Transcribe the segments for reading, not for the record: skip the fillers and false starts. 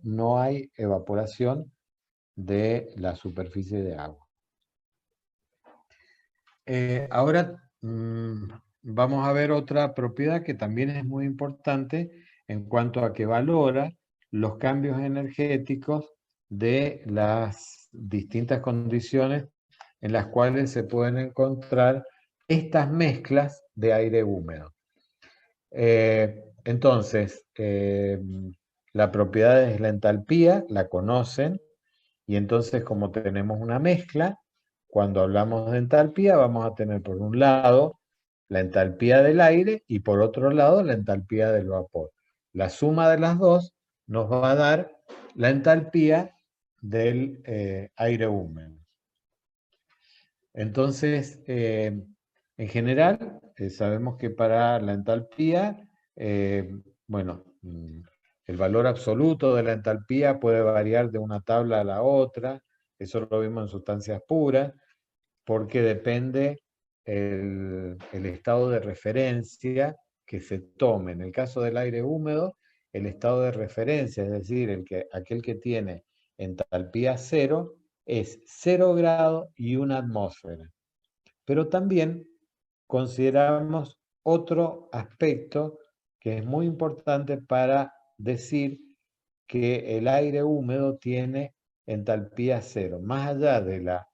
no hay evaporación de la superficie de agua. Ahora vamos a ver otra propiedad que también es muy importante en cuanto a que valora los cambios energéticos de las distintas condiciones en las cuales se pueden encontrar estas mezclas de aire húmedo. Entonces, la propiedad es la entalpía, la conocen, y entonces como tenemos una mezcla, cuando hablamos de entalpía vamos a tener por un lado la entalpía del aire y por otro lado la entalpía del vapor. La suma de las dos nos va a dar la entalpía del aire húmedo. Entonces, en general, sabemos que para la entalpía, bueno, el valor absoluto de la entalpía puede variar de una tabla a la otra, eso lo vimos en sustancias puras, porque depende el estado de referencia que se tome. En el caso del aire húmedo, el estado de referencia, es decir, aquel que tiene entalpía cero, es 0 grados y una atmósfera. Pero también consideramos otro aspecto que es muy importante para decir que el aire húmedo tiene entalpía cero. Más allá de la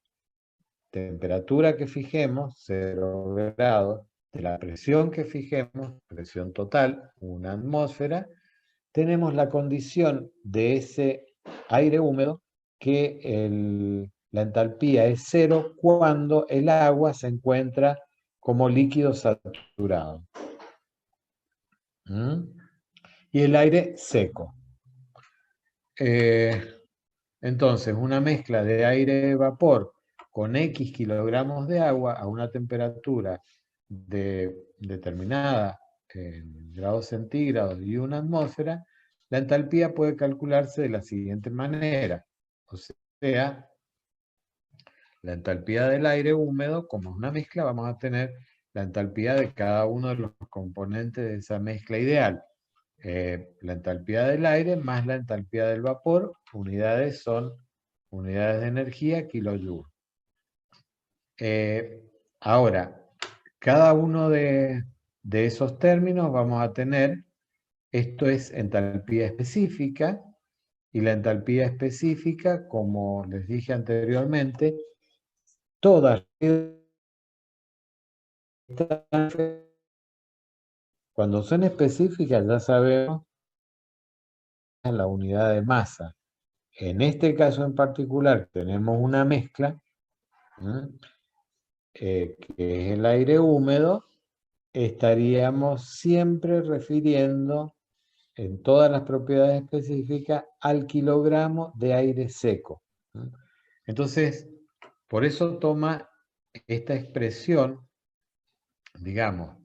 temperatura que fijemos, 0 grados, de la presión que fijemos, presión total, una atmósfera, tenemos la condición de ese aire húmedo que la entalpía es 0 cuando el agua se encuentra como líquido saturado. Y el aire seco. Entonces, una mezcla de aire-vapor con X kilogramos de agua a una temperatura determinada en grados centígrados y una atmósfera, la entalpía puede calcularse de la siguiente manera. O sea, la entalpía del aire húmedo, como es una mezcla, vamos a tener la entalpía de cada uno de los componentes de esa mezcla ideal. La entalpía del aire más la entalpía del vapor, unidades son unidades de energía, kilojoule. Ahora, cada uno de esos términos vamos a tener, esto es entalpía específica, y la entalpía específica, como les dije anteriormente, todas cuando son específicas ya sabemos la unidad de masa. En este caso en particular tenemos una mezcla, que es el aire húmedo, estaríamos siempre refiriendo en todas las propiedades específicas al kilogramo de aire seco. Entonces, por eso toma esta expresión, digamos,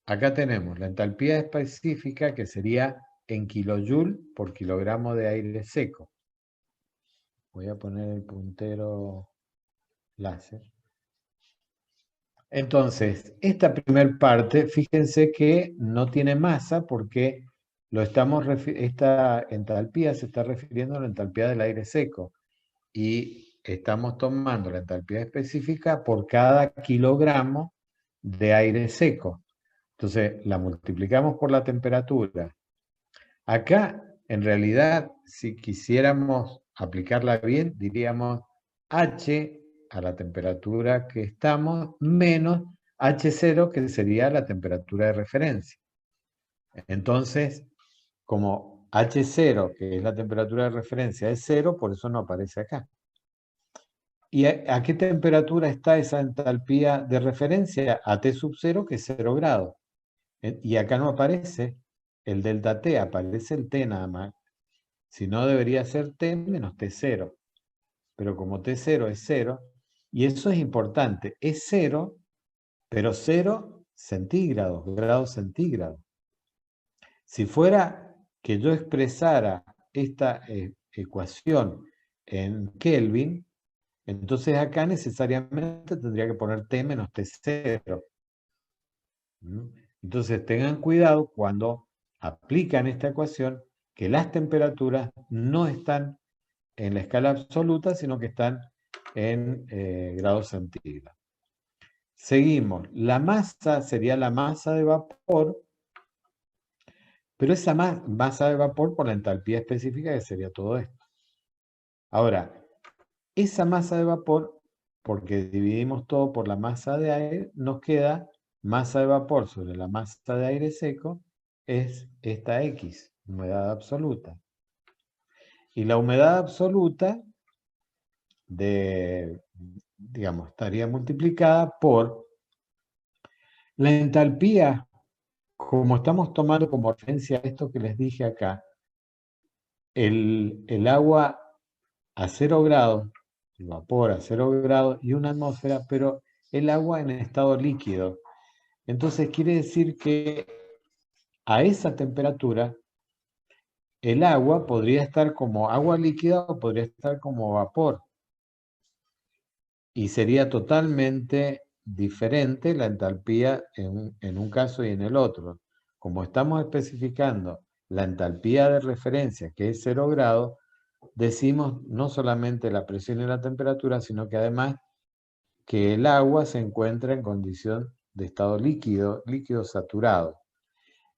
acá tenemos la entalpía específica que sería en kilojoule por kilogramo de aire seco. Voy a poner el puntero láser. Entonces, esta primera parte, fíjense que no tiene masa porque esta entalpía se está refiriendo a la entalpía del aire seco y estamos tomando la entalpía específica por cada kilogramo de aire seco. Entonces, la multiplicamos por la temperatura. Acá, en realidad, si quisiéramos aplicarla bien, diríamos H a la temperatura que estamos, menos H0, que sería la temperatura de referencia. Entonces, como H0, que es la temperatura de referencia, es 0, por eso no aparece acá. ¿Y a qué temperatura está esa entalpía de referencia? A T sub 0, que es 0 grados. Y acá no aparece el delta T, aparece el T nada más. Si no, debería ser T menos T0. Pero como T0 es 0, y eso es importante, es 0, pero 0 centígrados, grados centígrados. Si fuera que yo expresara esta ecuación en Kelvin, entonces acá necesariamente tendría que poner T menos T0. Entonces tengan cuidado cuando aplican esta ecuación que las temperaturas no están en la escala absoluta, sino que están en grados centígrados. Seguimos. La masa sería la masa de vapor, pero esa masa de vapor por la entalpía específica que sería todo esto. Ahora, esa masa de vapor, porque dividimos todo por la masa de aire, nos queda masa de vapor sobre la masa de aire seco, es esta X, humedad absoluta. Y la humedad absoluta digamos, estaría multiplicada por la entalpía, como estamos tomando como referencia esto que les dije acá, el agua a 0 grados, el vapor a 0 grados y una atmósfera, pero el agua en estado líquido. Entonces quiere decir que a esa temperatura el agua podría estar como agua líquida o podría estar como vapor. Y sería totalmente diferente la entalpía en un caso y en el otro. Como estamos especificando la entalpía de referencia, que es 0 grados, decimos no solamente la presión y la temperatura, sino que además que el agua se encuentra en condición de estado líquido, líquido saturado.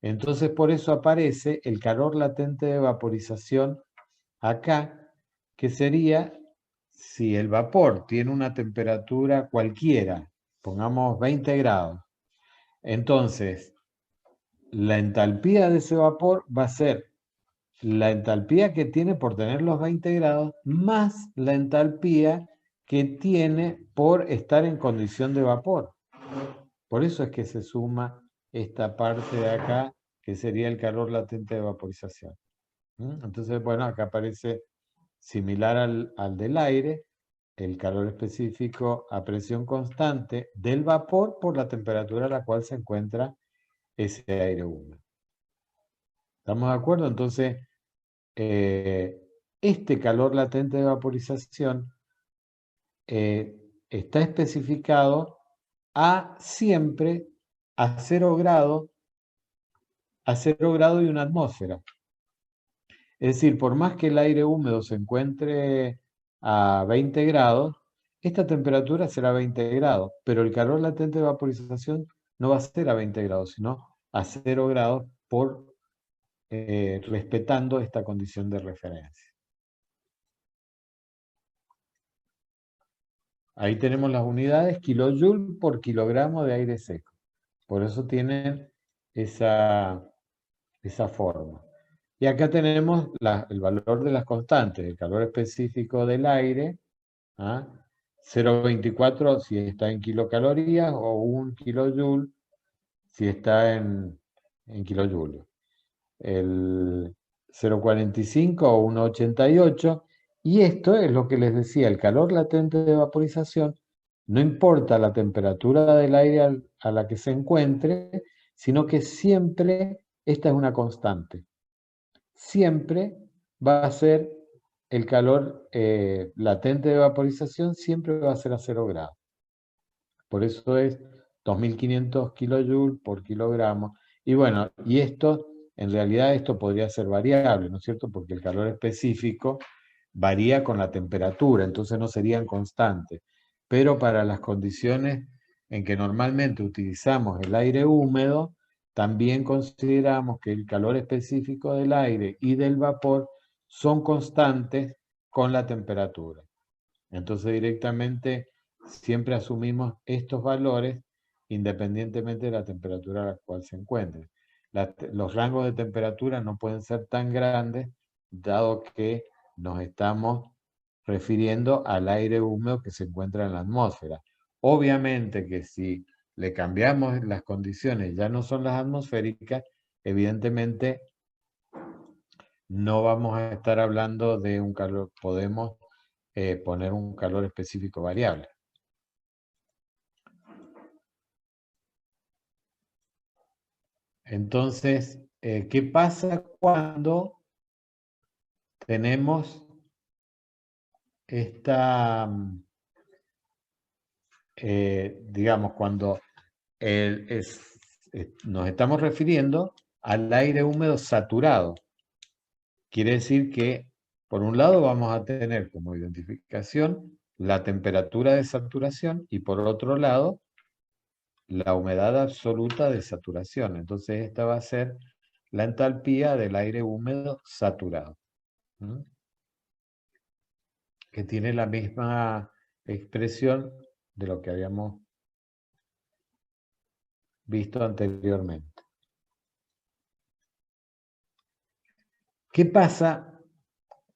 Entonces por eso aparece el calor latente de vaporización acá, que sería si el vapor tiene una temperatura cualquiera, pongamos 20 grados, entonces la entalpía de ese vapor va a ser la entalpía que tiene por tener los 20 grados más la entalpía que tiene por estar en condición de vapor. Por eso es que se suma esta parte de acá, que sería el calor latente de vaporización. Entonces, bueno, acá aparece similar al del aire, el calor específico a presión constante del vapor por la temperatura a la cual se encuentra ese aire húmedo. ¿Estamos de acuerdo? Entonces, este calor latente de vaporización está especificado a siempre a 0 grado, a 0 grado y una atmósfera. Es decir, por más que el aire húmedo se encuentre a 20 grados, esta temperatura será 20 grados, pero el calor latente de vaporización no va a ser a 20 grados, sino a 0 grados respetando esta condición de referencia. Ahí tenemos las unidades, kilojoule por kilogramo de aire seco. Por eso tienen esa forma. Y acá tenemos el valor de las constantes, el calor específico del aire, 0,24 si está en kilocalorías o 1 kilojoule si está en kilojoules. El 0,45 o 1,88. Y esto es lo que les decía, el calor latente de vaporización, no importa la temperatura del aire a la que se encuentre, sino que siempre esta es una constante. Siempre va a ser el calor latente de vaporización, siempre va a ser a 0 grados. Por eso es 2500 kilojoules por kilogramo. Y bueno, y esto, en realidad esto podría ser variable, ¿no es cierto? Porque el calor específico varía con la temperatura, entonces no serían constantes. Pero para las condiciones en que normalmente utilizamos el aire húmedo, también consideramos que el calor específico del aire y del vapor son constantes con la temperatura. Entonces directamente siempre asumimos estos valores independientemente de la temperatura a la cual se encuentren. Los rangos de temperatura no pueden ser tan grandes dado que nos estamos refiriendo al aire húmedo que se encuentra en la atmósfera. Obviamente que si le cambiamos las condiciones, ya no son las atmosféricas, evidentemente no vamos a estar hablando de un calor, podemos poner un calor específico variable. Entonces, ¿qué pasa cuando tenemos esta, digamos, cuando nos estamos refiriendo al aire húmedo saturado? Quiere decir que, por un lado, vamos a tener como identificación la temperatura de saturación y por otro lado, la humedad absoluta de saturación. Entonces, esta va a ser la entalpía del aire húmedo saturado, ¿m? Que tiene la misma expresión de lo que habíamos visto anteriormente. ¿Qué pasa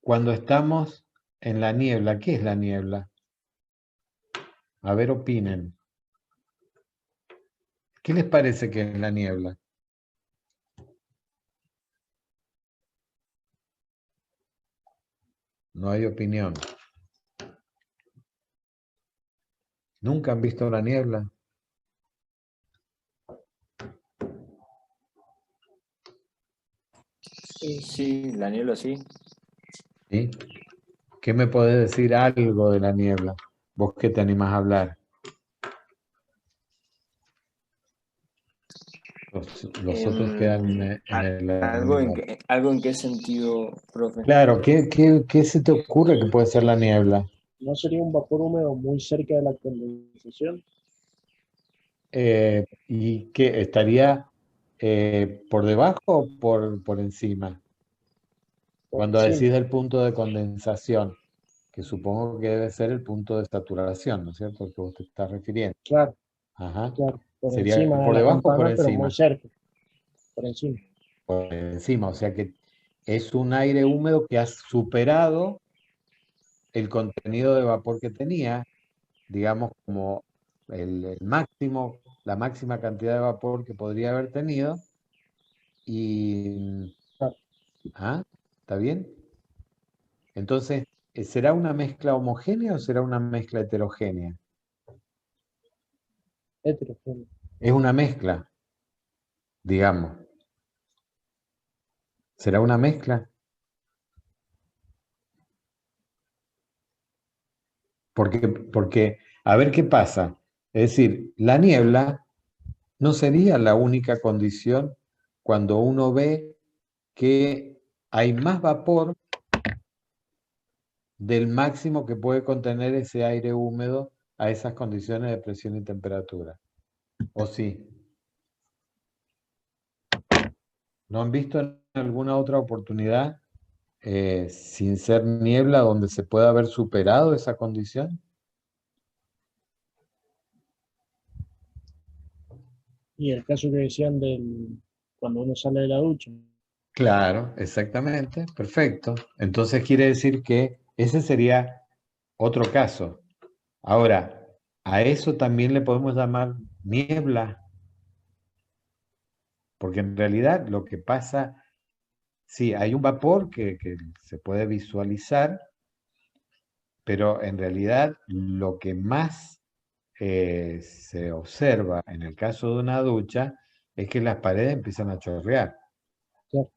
cuando estamos en la niebla? ¿Qué es la niebla? A ver, opinen. ¿Qué les parece que es la niebla? No hay opinión. ¿Nunca han visto la niebla? Sí, la niebla sí. ¿Sí? ¿Qué me podés decir algo de la niebla? Vos que te animás a hablar. Los otros quedan en el anonimato. ¿Algo en qué sentido, profe? Claro, ¿qué se te ocurre que puede ser la niebla? ¿No sería un vapor húmedo muy cerca de la condensación? ¿Y qué estaría por debajo o por encima? Por Cuando encima. decís el punto de condensación, que supongo que debe ser el punto de saturación, ¿no es cierto? Al que vos te estás refiriendo. Claro, Ajá. claro. Por ¿Sería encima de por la debajo o por campana, pero muy encima? cerca. Por encima. Por encima, o sea que es un aire húmedo que ha superado el contenido de vapor que tenía, digamos como el máximo, la máxima cantidad de vapor que podría haber tenido. Y, Claro, ¿ah? ¿Está bien? Entonces, ¿será una mezcla homogénea o será una mezcla heterogénea? heterogéneo. Es una mezcla, digamos. ¿Será una mezcla? Porque, a ver qué pasa. Es decir, la niebla no sería la única condición cuando uno ve que hay más vapor del máximo que puede contener ese aire húmedo a esas condiciones de presión y temperatura. ¿O sí? ¿No han visto en alguna otra oportunidad, sin ser niebla, donde se pueda haber superado esa condición? Y el caso que decían cuando uno sale de la ducha. Claro, exactamente, perfecto. Entonces quiere decir que ese sería otro caso. Ahora, a eso también le podemos llamar niebla, porque en realidad lo que pasa, sí, hay un vapor que se puede visualizar, pero en realidad lo que más se observa en el caso de una ducha es que las paredes empiezan a chorrear, Claro,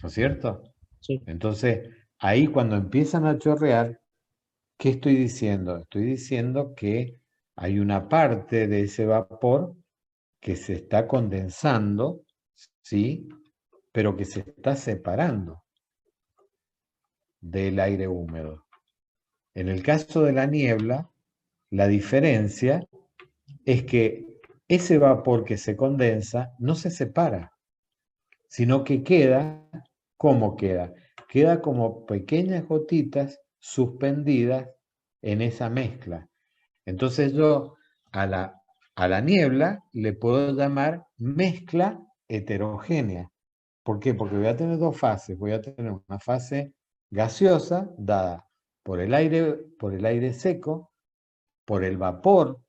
¿no es cierto? sí, Entonces, ahí cuando empiezan a chorrear, ¿qué estoy diciendo? Estoy diciendo que hay una parte de ese vapor que se está condensando, ¿sí? Pero que se está separando del aire húmedo. En el caso de la niebla, la diferencia es que ese vapor que se condensa no se separa, sino que queda, ¿cómo queda? Queda como pequeñas gotitas suspendidas en esa mezcla. Entonces yo a la niebla le puedo llamar mezcla heterogénea. ¿Por qué? Porque voy a tener dos fases. Voy a tener una fase gaseosa dada por el aire seco, por el vapor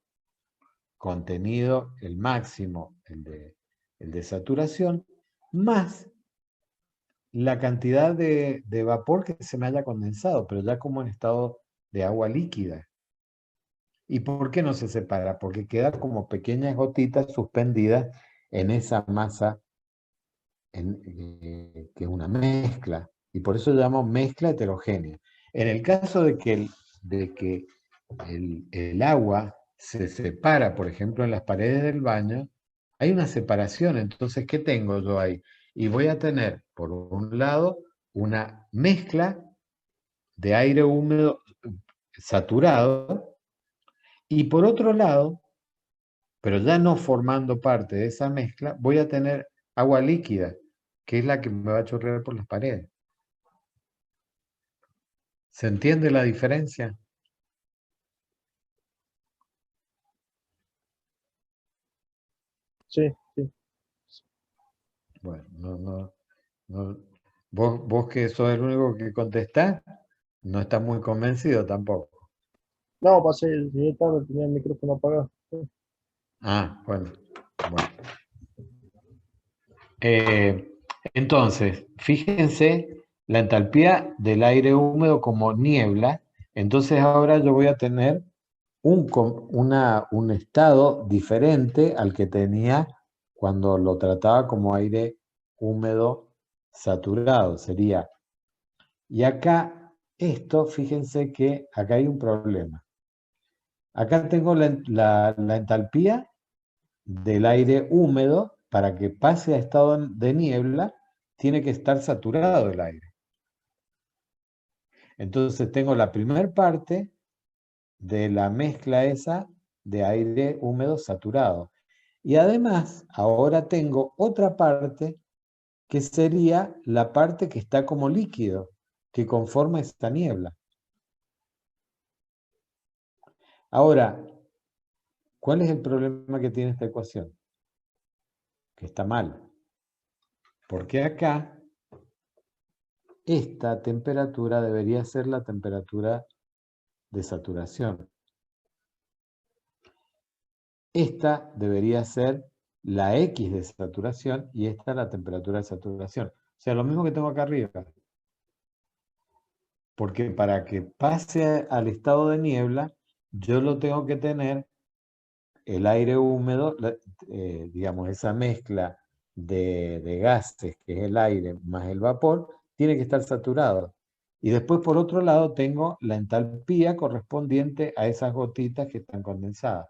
contenido, el máximo, el de saturación, más la cantidad de vapor que se me haya condensado, pero ya como en estado de agua líquida. ¿Y por qué no se separa? Porque queda como pequeñas gotitas suspendidas en esa masa que es una mezcla. Y por eso llamamos mezcla heterogénea. En el caso de que el agua se separa, por ejemplo, en las paredes del baño, hay una separación. Entonces, ¿qué tengo yo ahí? Y voy a tener, por un lado, una mezcla de aire húmedo saturado, y por otro lado, pero ya no formando parte de esa mezcla, voy a tener agua líquida, que es la que me va a chorrear por las paredes. ¿Se entiende la diferencia? Sí, sí. Bueno, no. Vos que sos el único que contestás, no estás muy convencido tampoco. No, pasé, llegué tarde, tenía el micrófono apagado. Ah, bueno. Eh, entonces, fíjense la entalpía del aire húmedo como niebla. Entonces ahora yo voy a tener un estado diferente al que tenía cuando lo trataba como aire húmedo saturado. Sería, y acá, esto, fíjense que acá hay un problema. Acá tengo la entalpía del aire húmedo. Para que pase a estado de niebla, tiene que estar saturado el aire. Entonces tengo la primera parte de la mezcla esa de aire húmedo saturado. Y además, ahora tengo otra parte que sería la parte que está como líquido, que conforma esta niebla. Ahora, ¿cuál es el problema que tiene esta ecuación? Que está mal. Porque acá, esta temperatura debería ser la temperatura de saturación. Esta debería ser la X de saturación y esta la temperatura de saturación. O sea, lo mismo que tengo acá arriba. Porque para que pase al estado de niebla, yo lo tengo que tener el aire húmedo, digamos, esa mezcla de gases, que es el aire más el vapor, tiene que estar saturado. Y después, por otro lado, tengo la entalpía correspondiente a esas gotitas que están condensadas.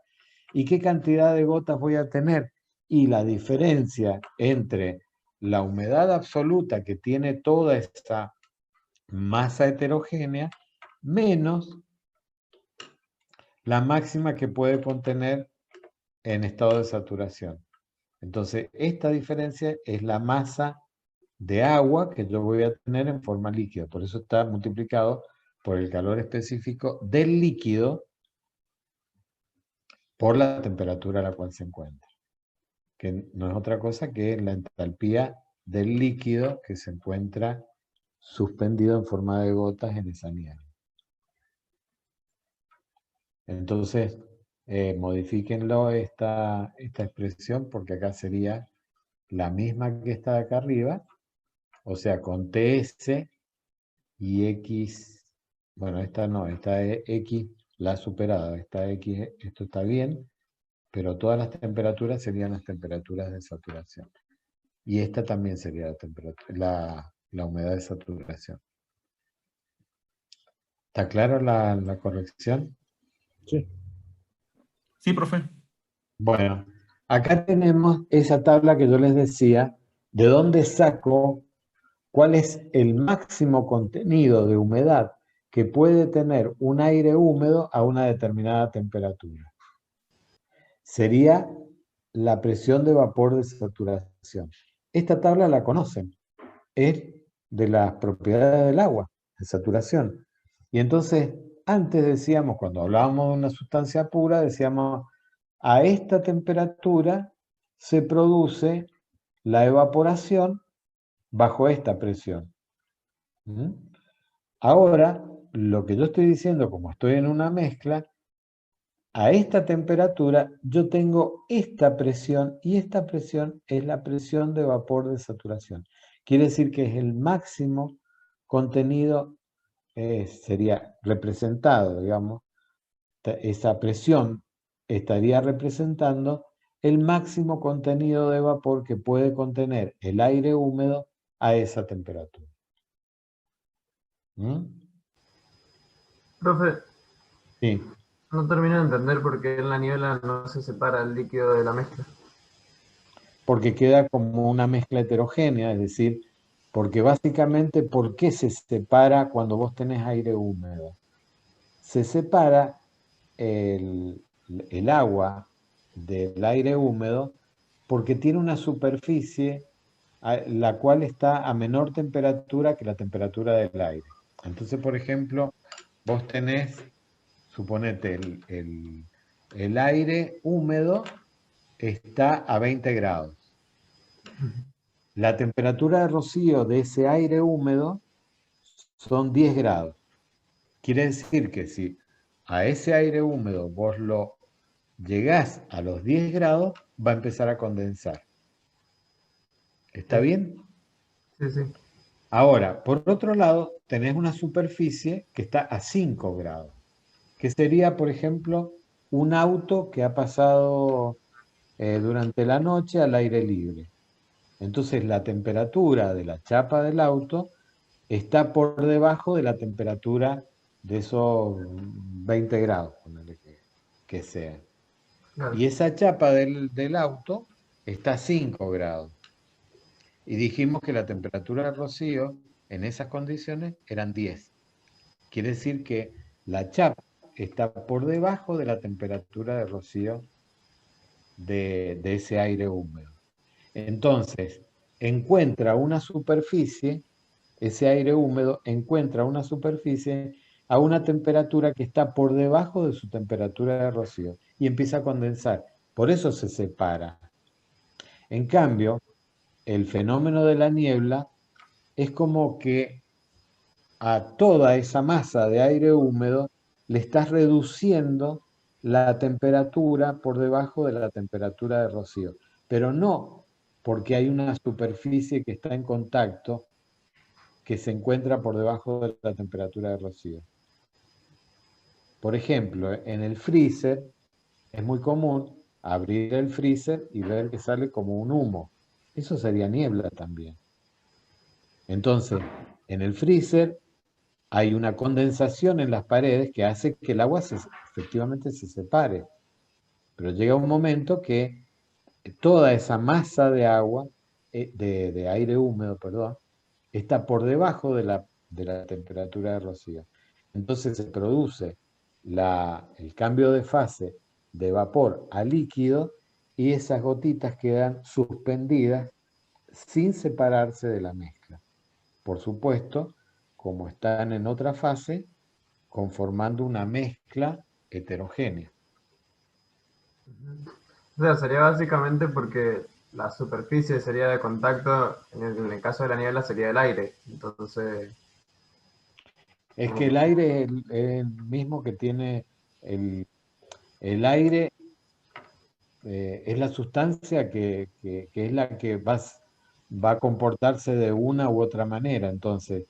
¿Y qué cantidad de gotas voy a tener? Y la diferencia entre la humedad absoluta que tiene toda esta masa heterogénea menos la máxima que puede contener en estado de saturación. Entonces, esta diferencia es la masa de agua que yo voy a tener en forma líquida. Por eso está multiplicado por el calor específico del líquido por la temperatura a la cual se encuentra, que no es otra cosa que la entalpía del líquido que se encuentra suspendido en forma de gotas en esa nieve. Entonces, modifíquenlo esta expresión, porque acá sería la misma que está de acá arriba, o sea, con TS y X, bueno, esta no, esta es X, la superada, esta X, esto está bien, pero todas las temperaturas serían las temperaturas de saturación. Y esta también sería la temperatura, la humedad de saturación. ¿Está claro la corrección? Sí. Sí, profe. Bueno, acá tenemos esa tabla que yo les decía, de dónde saco cuál es el máximo contenido de humedad que puede tener un aire húmedo a una determinada temperatura. Sería la presión de vapor de saturación. Esta tabla la conocen, es de las propiedades del agua, de saturación. Y entonces, antes decíamos, cuando hablábamos de una sustancia pura, decíamos, a esta temperatura se produce la evaporación bajo esta presión. ¿Mm? Ahora, lo que yo estoy diciendo, como estoy en una mezcla, a esta temperatura yo tengo esta presión y esta presión es la presión de vapor de saturación. Quiere decir que es el máximo contenido, sería representado, digamos, esa presión estaría representando el máximo contenido de vapor que puede contener el aire húmedo a esa temperatura. ¿Mm? Profe, Sí. no termino de entender por qué en la niebla no se separa el líquido de la mezcla. Porque queda como una mezcla heterogénea, es decir, Porque básicamente, ¿por qué se separa cuando vos tenés aire húmedo? Se separa el, el agua del aire húmedo porque tiene una superficie la cual está a menor temperatura que la temperatura del aire. Entonces, por ejemplo, vos tenés, suponete, el aire húmedo está a 20 grados. La temperatura de rocío de ese aire húmedo son 10 grados. Quiere decir que si a ese aire húmedo vos lo llegás a los 10 grados, va a empezar a condensar. ¿Está bien? Sí, sí. Ahora, por otro lado, tenés una superficie que está a 5 grados, que sería, por ejemplo, un auto que ha pasado durante la noche al aire libre. Entonces, la temperatura de la chapa del auto está por debajo de la temperatura de esos 20 grados, ponele que sea. Claro. Y esa chapa del auto está a 5 grados. Y dijimos que la temperatura del rocío en esas condiciones eran 10. Quiere decir que la chapa está por debajo de la temperatura de rocío de ese aire húmedo. Entonces, encuentra una superficie, ese aire húmedo encuentra una superficie a una temperatura que está por debajo de su temperatura de rocío y empieza a condensar. Por eso se separa. En cambio, el fenómeno de la niebla es como que a toda esa masa de aire húmedo le estás reduciendo la temperatura por debajo de la temperatura de rocío, pero no porque hay una superficie que está en contacto que se encuentra por debajo de la temperatura de rocío. Por ejemplo, en el freezer es muy común abrir el freezer y ver que sale como un humo. Eso sería niebla también. Entonces, en el freezer hay una condensación en las paredes que hace que el agua efectivamente se separe. Pero llega un momento que toda esa masa de agua, de aire húmedo, perdón, está por debajo de la temperatura de rocío. Entonces se produce el cambio de fase de vapor a líquido y esas gotitas quedan suspendidas sin separarse de la mezcla. Por supuesto, como están en otra fase, conformando una mezcla heterogénea. O sea, sería básicamente porque la superficie sería de contacto, en el caso de la niebla sería el aire. Entonces, Es que el aire es el mismo que tiene el aire, es la sustancia que es la que va a comportarse de una u otra manera. Entonces,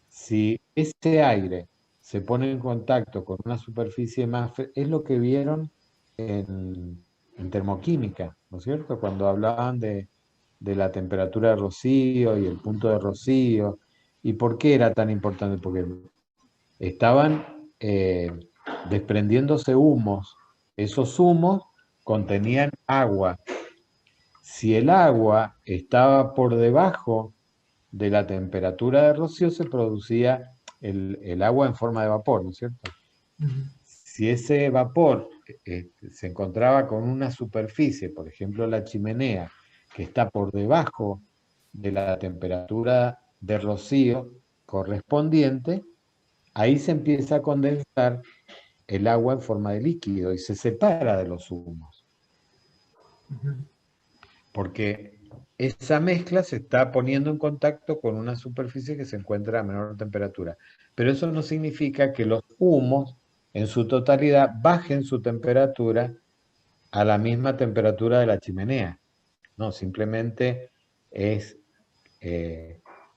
si ese aire se pone en contacto con una superficie más, es lo que vieron en termoquímica, ¿no es cierto? Cuando hablaban de la temperatura de rocío y el punto de rocío. ¿Y por qué era tan importante? Porque estaban desprendiéndose humos. Esos humos contenían agua. Si el agua estaba por debajo de la temperatura de rocío, se producía el agua en forma de vapor, ¿no es cierto? Si ese vapor se encontraba con una superficie, por ejemplo la chimenea, que está por debajo de la temperatura de rocío correspondiente, ahí se empieza a condensar el agua en forma de líquido y se separa de los humos. Porque esa mezcla se está poniendo en contacto con una superficie que se encuentra a menor temperatura. Pero eso no significa que los humos en su totalidad bajen su temperatura a la misma temperatura de la chimenea. No, simplemente es,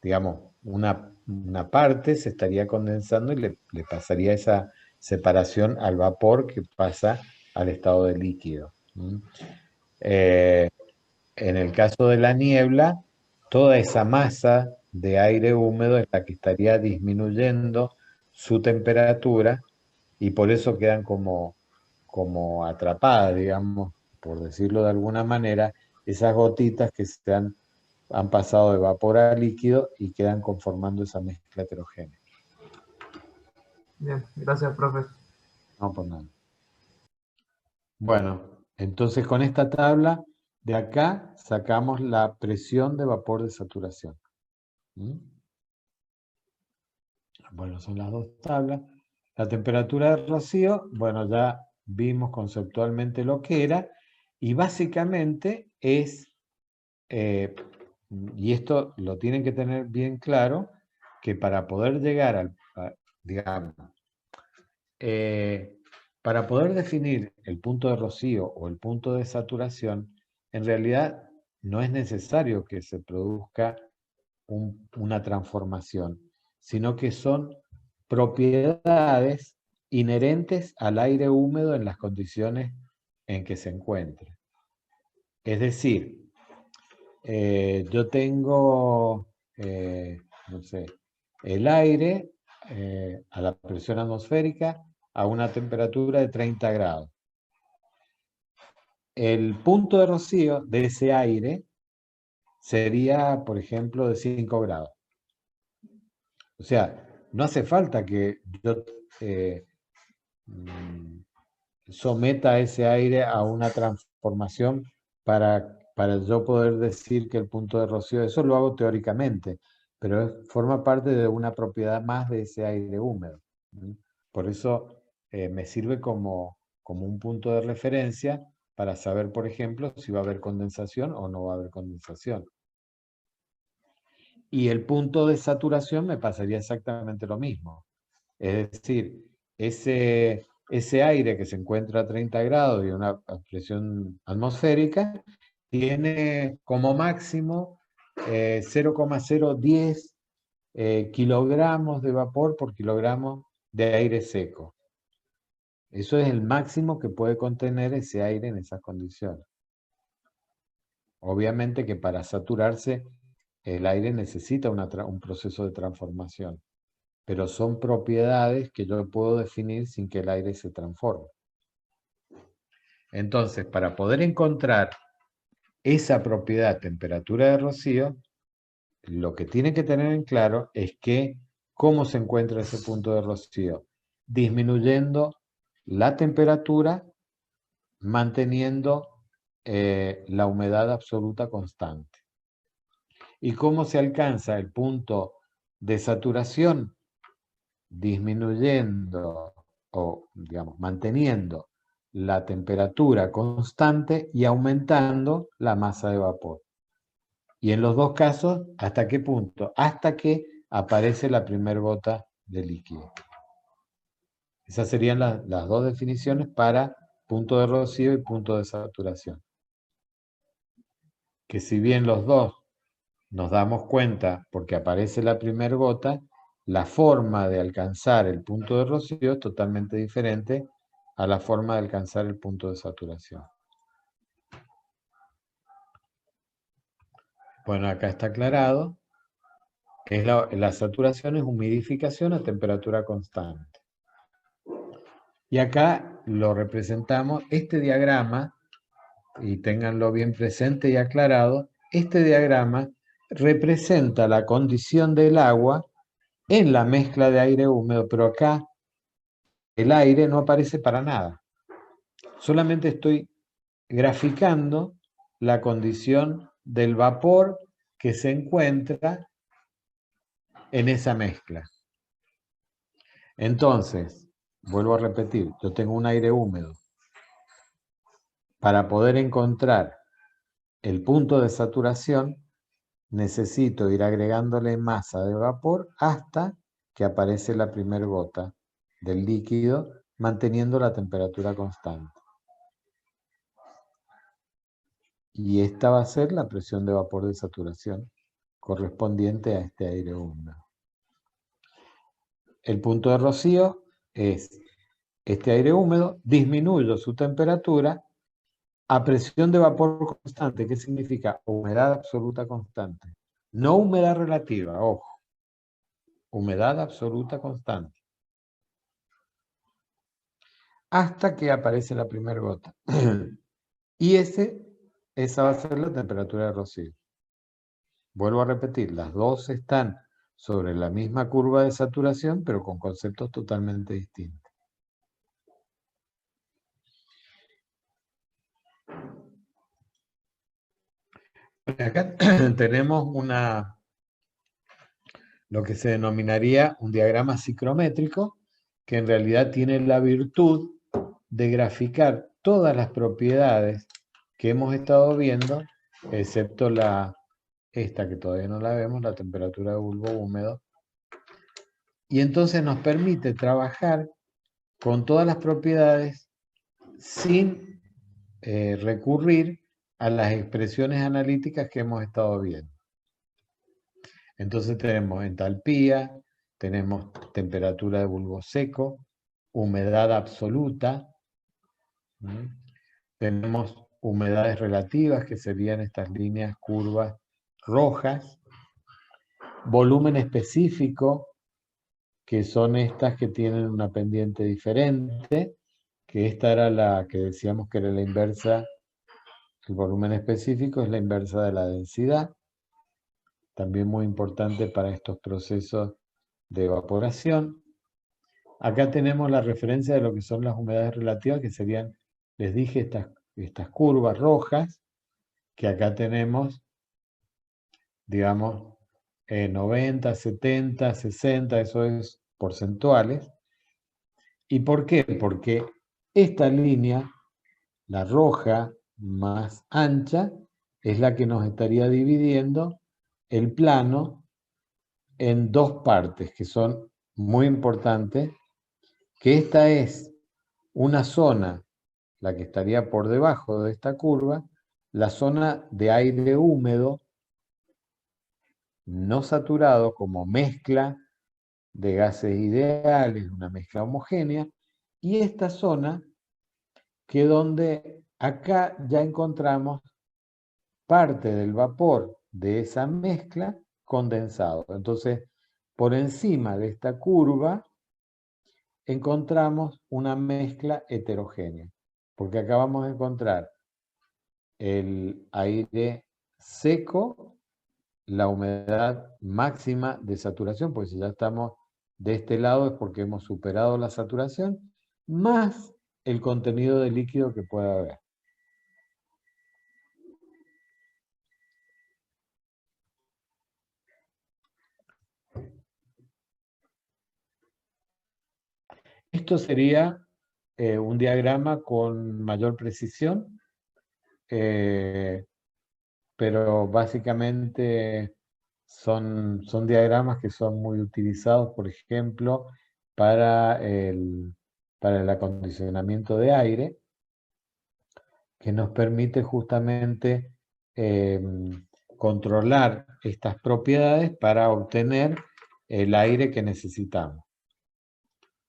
digamos, una parte se estaría condensando y le pasaría esa separación al vapor que pasa al estado de líquido. En el caso de la niebla, toda esa masa de aire húmedo es la que estaría disminuyendo su temperatura y por eso quedan como atrapadas, digamos, por decirlo de alguna manera, esas gotitas que se han han pasado de vapor a líquido y quedan conformando esa mezcla heterogénea. Bien, gracias, profe. No por nada. Bueno, entonces con esta tabla de acá sacamos la presión de vapor de saturación. ¿Mm? Bueno, son las dos tablas. La temperatura de rocío, bueno, ya vimos conceptualmente lo que era, y básicamente es, y esto lo tienen que tener bien claro, que para poder llegar digamos, para poder definir el punto de rocío o el punto de saturación, en realidad no es necesario que se produzca una transformación, sino que son propiedades inherentes al aire húmedo en las condiciones en que se encuentre. Es decir, yo tengo, no sé, el aire a la presión atmosférica a una temperatura de 30 grados. El punto de rocío de ese aire sería, por ejemplo, de 5 grados. O sea, no hace falta que yo someta ese aire a una transformación para yo poder decir que el punto de rocío, eso lo hago teóricamente, pero forma parte de una propiedad más de ese aire húmedo. Por eso me sirve como un punto de referencia para saber, por ejemplo, si va a haber condensación o no va a haber condensación. Y el punto de saturación me pasaría exactamente lo mismo. Es decir, ese aire que se encuentra a 30 grados y una presión atmosférica tiene como máximo 0,010 kilogramos de vapor por kilogramo de aire seco. Eso es el máximo que puede contener ese aire en esas condiciones. Obviamente que para saturarse el aire necesita un proceso de transformación, pero son propiedades que yo puedo definir sin que el aire se transforme. Entonces, para poder encontrar esa propiedad, temperatura de rocío, lo que tiene que tener en claro es que cómo se encuentra ese punto de rocío, disminuyendo la temperatura, manteniendo la humedad absoluta constante. ¿Y cómo se alcanza el punto de saturación? Disminuyendo o, digamos, manteniendo la temperatura constante y aumentando la masa de vapor. Y en los dos casos, ¿hasta qué punto? Hasta que aparece la primera gota de líquido. Esas serían las dos definiciones para punto de rocío y punto de saturación. Que si bien los dos nos damos cuenta, porque aparece la primera gota, la forma de alcanzar el punto de rocío es totalmente diferente a la forma de alcanzar el punto de saturación. Bueno, acá está aclarado. La saturación es humidificación a temperatura constante. Y acá lo representamos, este diagrama, y ténganlo bien presente y aclarado, este diagrama representa la condición del agua en la mezcla de aire húmedo, pero acá el aire no aparece para nada. Solamente estoy graficando la condición del vapor que se encuentra en esa mezcla. Entonces, vuelvo a repetir, yo tengo un aire húmedo. Para poder encontrar el punto de saturación, necesito ir agregándole masa de vapor hasta que aparece la primera gota del líquido, manteniendo la temperatura constante. Y esta va a ser la presión de vapor de saturación correspondiente a este aire húmedo. El punto de rocío es este aire húmedo, disminuyo su temperatura a presión de vapor constante. ¿Qué significa? Humedad absoluta constante. No humedad relativa, ojo. Humedad absoluta constante. Hasta que aparece la primera gota. Y esa va a ser la temperatura de rocío. Vuelvo a repetir, las dos están sobre la misma curva de saturación, pero con conceptos totalmente distintos. Acá tenemos lo que se denominaría un diagrama ciclométrico, que en realidad tiene la virtud de graficar todas las propiedades que hemos estado viendo, excepto esta que todavía no la vemos, la temperatura de bulbo húmedo. Y entonces nos permite trabajar con todas las propiedades sin recurrir a las expresiones analíticas que hemos estado viendo. Entonces tenemos entalpía, tenemos temperatura de bulbo seco, humedad absoluta, tenemos humedades relativas, que serían estas líneas curvas rojas, volumen específico, que son estas que tienen una pendiente diferente, que esta era la que decíamos que era la inversa, el volumen específico es la inversa de la densidad, también muy importante para estos procesos de evaporación. Acá tenemos la referencia de lo que son las humedades relativas, que serían, les dije, estas curvas rojas, que acá tenemos, digamos, 90, 70, 60, eso es porcentuales. ¿Y por qué? Porque esta línea, la roja más ancha, es la que nos estaría dividiendo el plano en dos partes, que son muy importantes, que esta es una zona, la que estaría por debajo de esta curva, la zona de aire húmedo, no saturado, como mezcla de gases ideales, una mezcla homogénea, y esta zona que donde acá ya encontramos parte del vapor de esa mezcla condensado. Entonces, por encima de esta curva encontramos una mezcla heterogénea, porque acá vamos a encontrar el aire seco, la humedad máxima de saturación, pues si ya estamos de este lado es porque hemos superado la saturación, más el contenido de líquido que pueda haber. Esto sería un diagrama con mayor precisión, pero básicamente son diagramas que son muy utilizados, por ejemplo, para el acondicionamiento de aire, que nos permite justamente controlar estas propiedades para obtener el aire que necesitamos.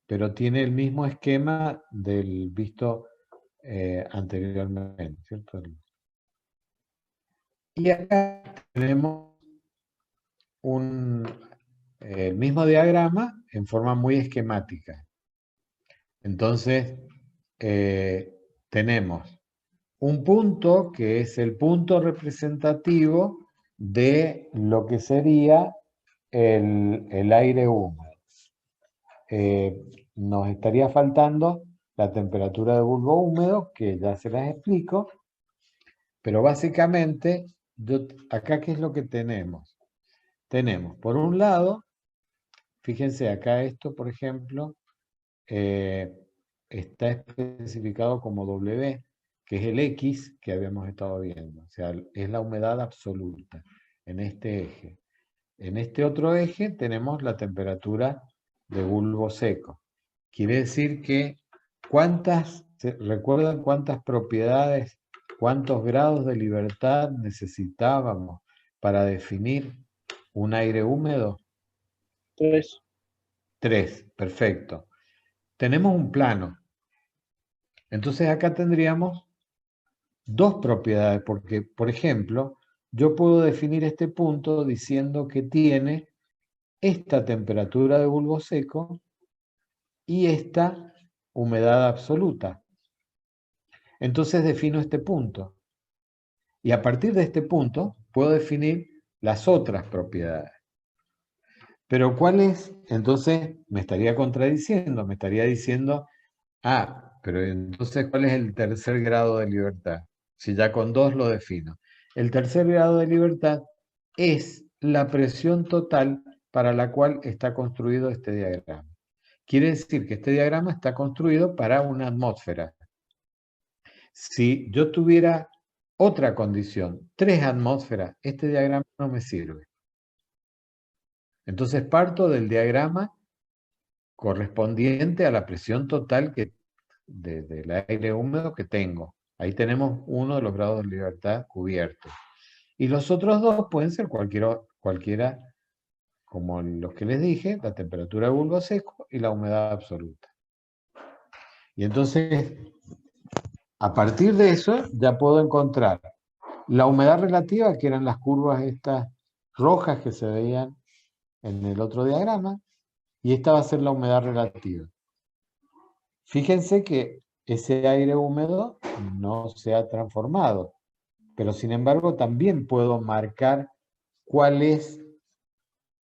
Pero tiene el mismo esquema del visto anteriormente, ¿cierto? Y acá tenemos el mismo diagrama en forma muy esquemática. Entonces, tenemos un punto que es el punto representativo de lo que sería el aire húmedo. Nos estaría faltando la temperatura de bulbo húmedo, que ya se las explico, pero básicamente, acá ¿qué es lo que tenemos? Tenemos, por un lado, fíjense acá esto, por ejemplo, está especificado como W, que es el X que habíamos estado viendo, o sea, es la humedad absoluta en este eje. En este otro eje tenemos la temperatura de bulbo seco. Quiere decir que ¿recuerdan cuántas propiedades, cuántos grados de libertad necesitábamos para definir un aire húmedo? 3. 3, perfecto. Tenemos un plano. Entonces acá tendríamos dos propiedades, porque, por ejemplo, yo puedo definir este punto diciendo que tiene esta temperatura de bulbo seco y esta humedad absoluta. Entonces defino este punto. Y a partir de este punto puedo definir las otras propiedades. Pero ¿cuál es? Entonces me estaría contradiciendo, me estaría diciendo, pero entonces ¿cuál es el tercer grado de libertad? Si ya con dos lo defino. El tercer grado de libertad es la presión total para la cual está construido este diagrama. Quiere decir que este diagrama está construido para una atmósfera. Si yo tuviera otra condición, 3 atmósferas, este diagrama no me sirve. Entonces parto del diagrama correspondiente a la presión total del aire húmedo que tengo. Ahí tenemos uno de los grados de libertad cubiertos. Y los otros dos pueden ser cualquiera, como los que les dije, la temperatura de bulbo seco y la humedad absoluta. Y entonces, a partir de eso, ya puedo encontrar la humedad relativa, que eran las curvas estas rojas que se veían en el otro diagrama, y esta va a ser la humedad relativa. Fíjense que ese aire húmedo no se ha transformado, pero sin embargo también puedo marcar cuál es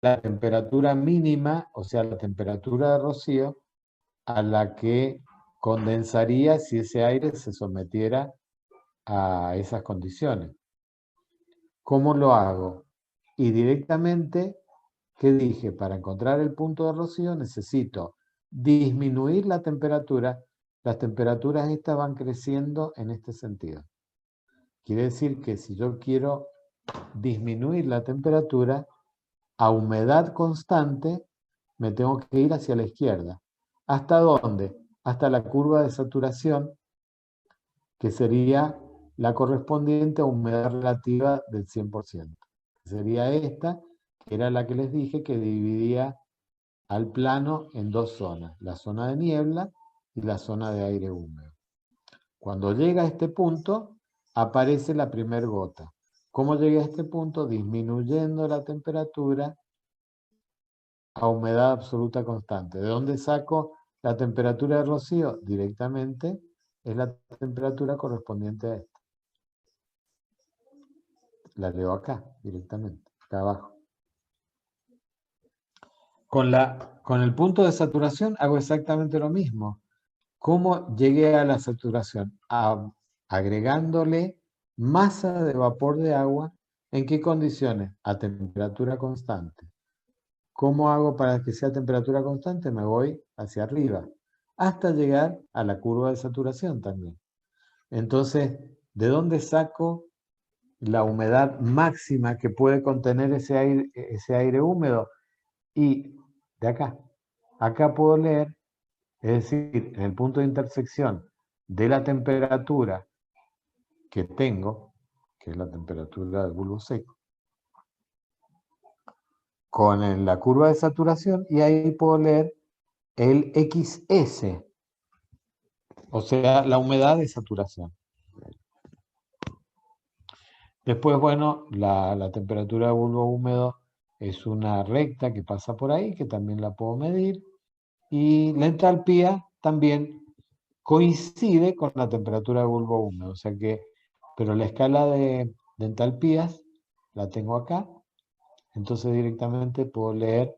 la temperatura mínima, o sea, la temperatura de rocío, a la que condensaría si ese aire se sometiera a esas condiciones. ¿Cómo lo hago? Y directamente, ¿qué dije? Para encontrar el punto de rocío necesito disminuir la temperatura. Las temperaturas estas van creciendo en este sentido. Quiere decir que si yo quiero disminuir la temperatura a humedad constante, me tengo que ir hacia la izquierda. ¿Hasta dónde? Hasta la curva de saturación, que sería la correspondiente a humedad relativa del 100%. Sería esta, que era la que les dije que dividía al plano en dos zonas, la zona de niebla y la zona de aire húmedo. Cuando llega a este punto, aparece la primer gota. ¿Cómo llegué a este punto? Disminuyendo la temperatura a humedad absoluta constante. ¿De dónde saco la temperatura de rocío? Directamente es la temperatura correspondiente a esta. La leo acá, directamente, acá abajo. Con el punto de saturación hago exactamente lo mismo. ¿Cómo llegué a la saturación? Agregándole masa de vapor de agua. ¿En qué condiciones? A temperatura constante. ¿Cómo hago para que sea temperatura constante? Me voy hacia arriba, hasta llegar a la curva de saturación también. Entonces, ¿de dónde saco la humedad máxima que puede contener ese aire húmedo? Y de acá. Acá puedo leer, es decir, en el punto de intersección de la temperatura que tengo, que es la temperatura del bulbo seco, con la curva de saturación, y ahí puedo leer el XS, o sea, la humedad de saturación. Después, bueno, la temperatura de bulbo húmedo es una recta que pasa por ahí, que también la puedo medir, y la entalpía también coincide con la temperatura de bulbo húmedo, o sea que, pero la escala de entalpías la tengo acá, entonces directamente puedo leer,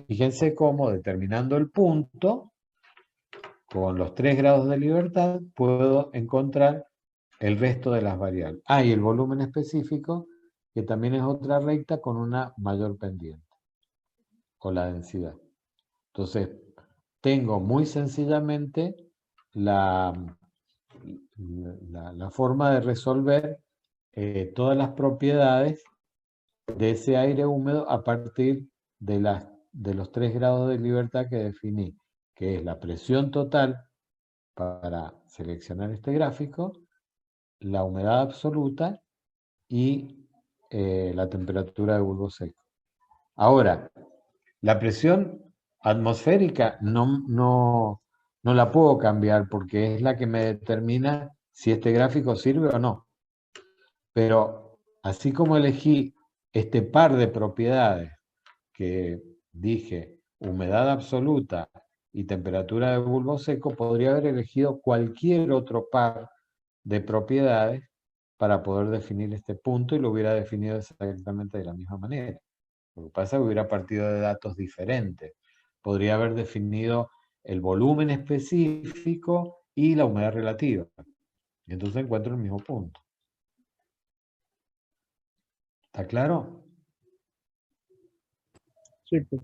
fíjense cómo determinando el punto, con los 3 grados de libertad, puedo encontrar el resto de las variables. Y el volumen específico, que también es otra recta con una mayor pendiente, o la densidad. Entonces, tengo muy sencillamente la forma de resolver todas las propiedades de ese aire húmedo a partir de los 3 grados de libertad que definí, que es la presión total para seleccionar este gráfico, la humedad absoluta y la temperatura de bulbo seco. Ahora, la presión atmosférica no la puedo cambiar porque es la que me determina si este gráfico sirve o no. Pero así como elegí este par de propiedades que dije, humedad absoluta y temperatura de bulbo seco, podría haber elegido cualquier otro par de propiedades para poder definir este punto y lo hubiera definido exactamente de la misma manera. Lo que pasa es que hubiera partido de datos diferentes. Podría haber definido el volumen específico y la humedad relativa. Y entonces encuentro el mismo punto. ¿Está claro? Sí, pues.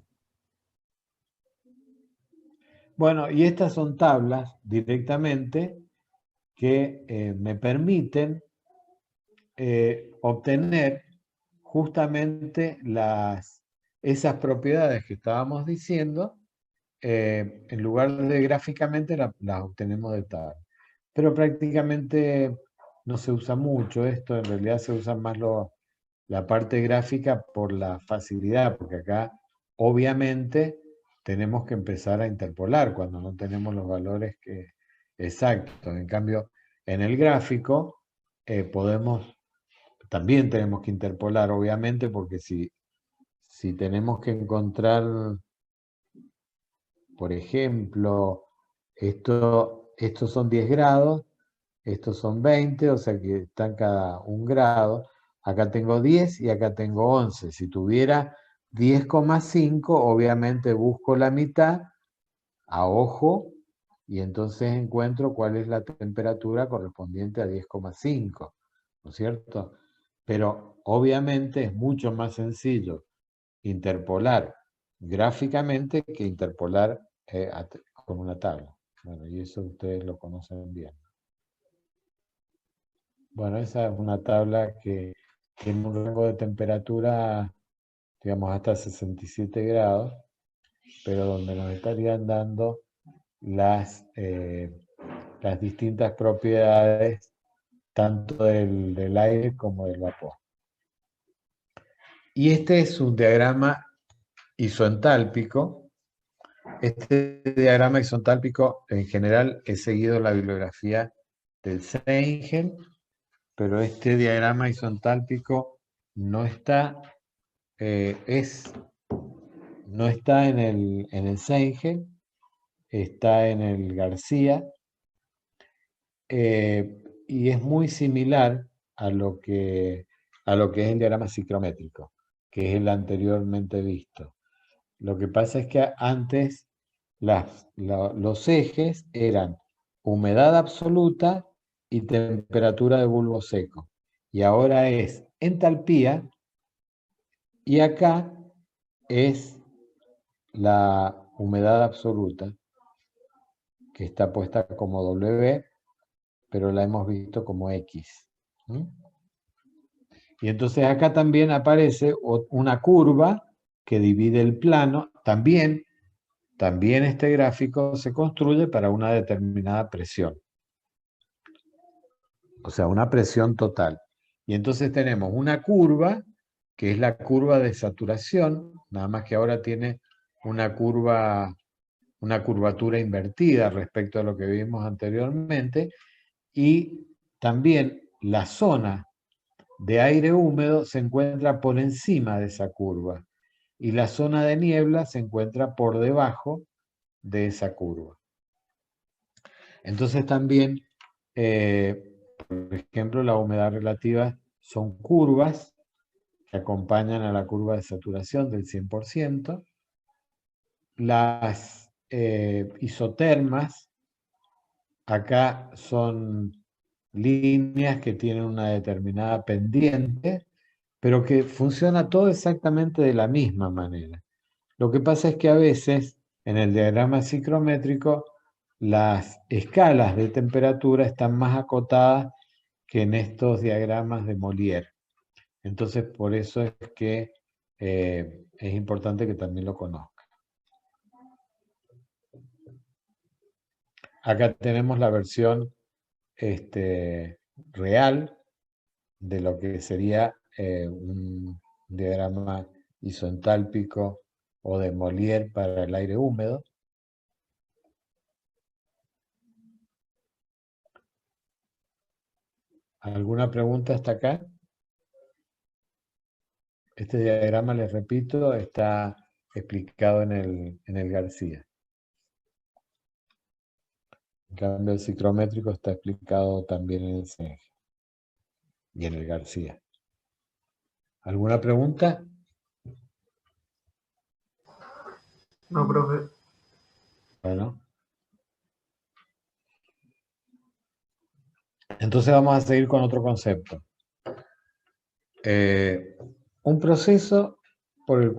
Bueno, y estas son tablas directamente que me permiten obtener justamente esas propiedades que estábamos diciendo, en lugar de gráficamente las obtenemos de tabla. Pero prácticamente no se usa mucho esto, en realidad se usa más la parte gráfica por la facilidad, porque acá obviamente tenemos que empezar a interpolar cuando no tenemos los valores exactos. En cambio, en el gráfico también tenemos que interpolar, obviamente, porque si tenemos que encontrar, por ejemplo, estos son 10 grados, estos son 20, o sea que están cada 1 grado. Acá tengo 10 y acá tengo 11. Si tuviera 10,5, obviamente busco la mitad a ojo y entonces encuentro cuál es la temperatura correspondiente a 10,5, ¿no es cierto? Pero obviamente es mucho más sencillo interpolar gráficamente que interpolar con una tabla. Bueno, y eso ustedes lo conocen bien. Bueno, esa es una tabla que tiene un rango de temperatura, digamos, hasta 67 grados, pero donde nos estarían dando las distintas propiedades tanto del aire como del vapor. Y este es un diagrama isoentálpico. Este diagrama isoentálpico, en general, he seguido la bibliografía del Seigel, pero este diagrama isoentálpico no está, no está en el Seigel, está en el García, y es muy similar a lo que es el diagrama ciclométrico, que es el anteriormente visto. Lo que pasa es que antes los ejes eran humedad absoluta y temperatura de bulbo seco. Y ahora es entalpía y acá es la humedad absoluta, que está puesta como W, pero la hemos visto como X. Y entonces acá también aparece una curva que divide el plano. También este gráfico se construye para una determinada presión. O sea, una presión total. Y entonces tenemos una curva, que es la curva de saturación, nada más que ahora tiene una curvatura invertida respecto a lo que vimos anteriormente, y también la zona de aire húmedo se encuentra por encima de esa curva, y la zona de niebla se encuentra por debajo de esa curva. Entonces también, por ejemplo, la humedad relativa son curvas que acompañan a la curva de saturación del 100%. Las isotermas, acá son líneas que tienen una determinada pendiente, pero que funciona todo exactamente de la misma manera. Lo que pasa es que a veces, en el diagrama ciclométrico, las escalas de temperatura están más acotadas que en estos diagramas de Molière. Entonces, por eso es que es importante que también lo conozcan. Acá tenemos la versión real de lo que sería un diagrama isoentálpico o de Molière para el aire húmedo. ¿Alguna pregunta hasta acá? Este diagrama, les repito, está explicado en el García. En cambio, el ciclométrico está explicado también en el CEG. y en el García. ¿Alguna pregunta? No, profe. Bueno. Entonces vamos a seguir con otro concepto. Un proceso por el